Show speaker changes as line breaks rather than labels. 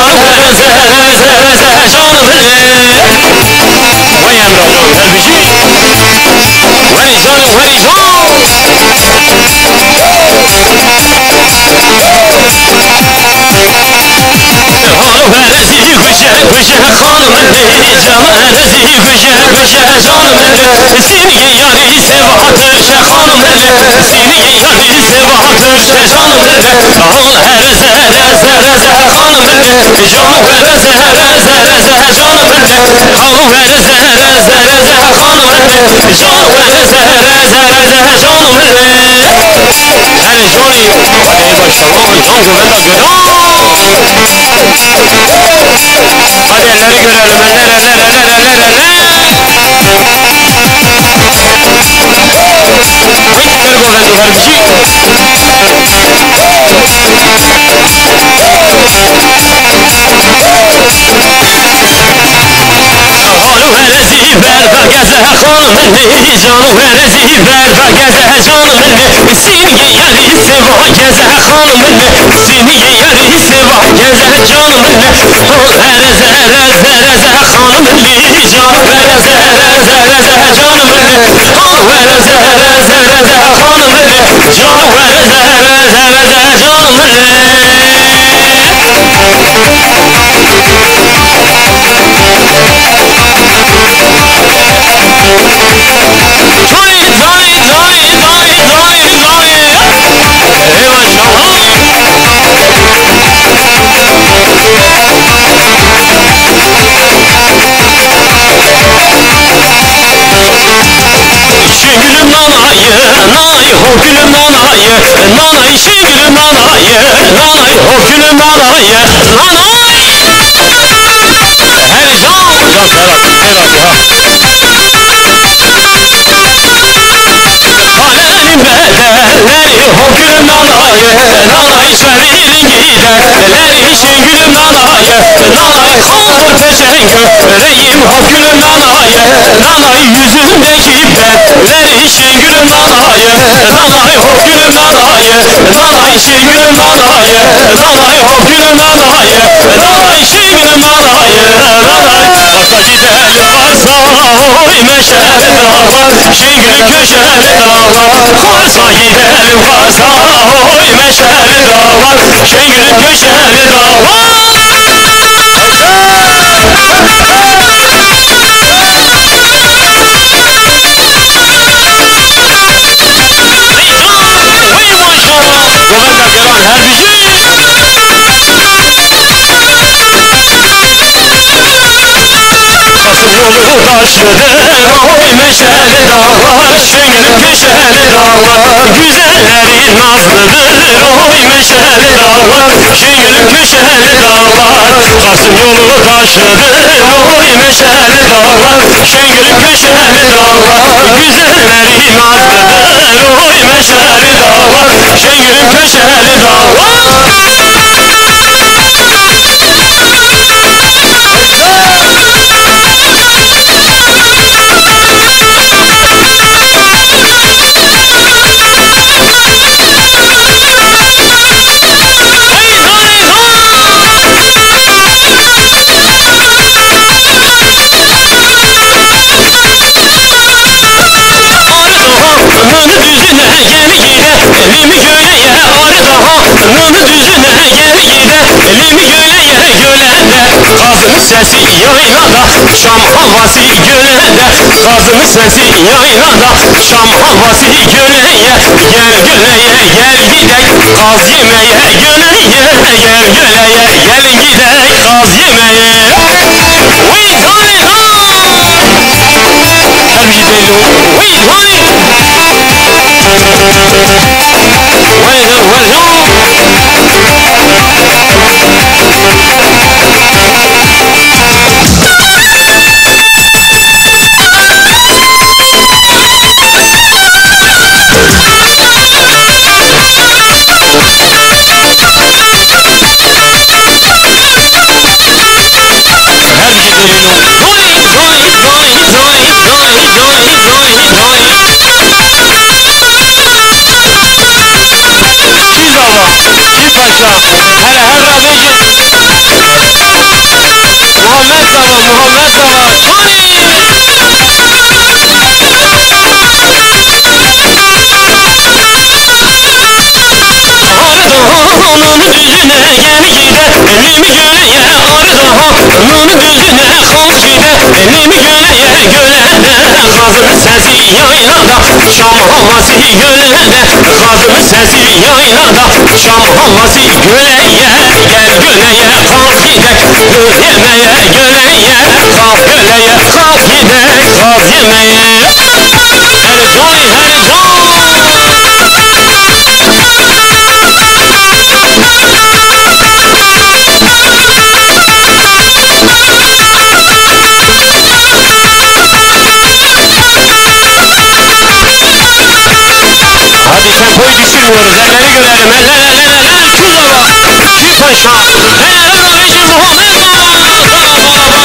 canım vay emrah dervişi vay canım Hanım heresi güzel hanım canım heresi güzel canım seni yari sevahtır hanım seni yari sevahtır canım hanım herese hanım canım herese canım hanım herese hanım canım herese canım her joli hadi başlayalım can güvende görüyorum hadi elleri görelim Ver governo verbici Hanım heresi berba geze hanım canım heresi berba geze canım seni yari seva geze hanım seni yari seva geze canım hanım herese hanım canım herese canım hanım herese hanım canım Şengülüm nanayı, nanay ho gülüm nanayı, nanay şengülüm nanayı, nanay ho gülüm nanayı, nanay. Her can Ferhat ya. Alemin bedelleri ho gülüm nanayı, nanay şerilin giderleri şengülüm nanayı, nanay haldır teşekküreyim ho gülüm nanayı, nanay yüzündeki beleri şengülüm nanayı, nanay ho gülüm nanayı, nanay şengülüm nanayı, nanay ho gülüm nanayı, nanay şengülüm nanayı, nanay varsa gidelim varsa oy meşeli dağlar, şengülüm köşeli dağlar, varsa gidelim varsa oy meşeli dağlar, şengülüm köşeli dağlar. Governo gelen herbici Kasım yolu taşıdır oy meşeli dağlar şengülüm köşeli dağlar güzelleri nazlıdır oy meşeli dağlar şengülüm köşeli dağlar Kasım yolu taşıdır oy meşeli dağlar şengülüm köşeli dağlar güzelleri nazlıdır oy meşeli dağlar şengülüm köşeli dağlar Elimi göleye arıdaha Nını düzüne gel gide Elimi göleye gölende Kazın sesi yaylada Şam havası gölende Kazın sesi yaylada Şam havası göleye Gel göleye gel gidek Kaz yemeye göleye Gel göleye gel gidek Kaz yemeye Vay vay Her bir deli Vay vay Hele her radyo Muhammed Safa, Arzu'nun düzüne gel gide, elimi göreye Arzu'nun düzüne hoş gide, elimi göreye gölede Kazın sesi yaylada, Şam havası gölede Kazın sesi yaylada, Şam havası göleye Gel göleye kalk gidek, göz yemeye göleye Kalk göleye kalk gidek, kaz yemeye Her coy her Hadi tempoyu düşürmüyoruz, elleri görelim, eller, kül baba, kül paşa, helal abicim Muhammed baba, baba.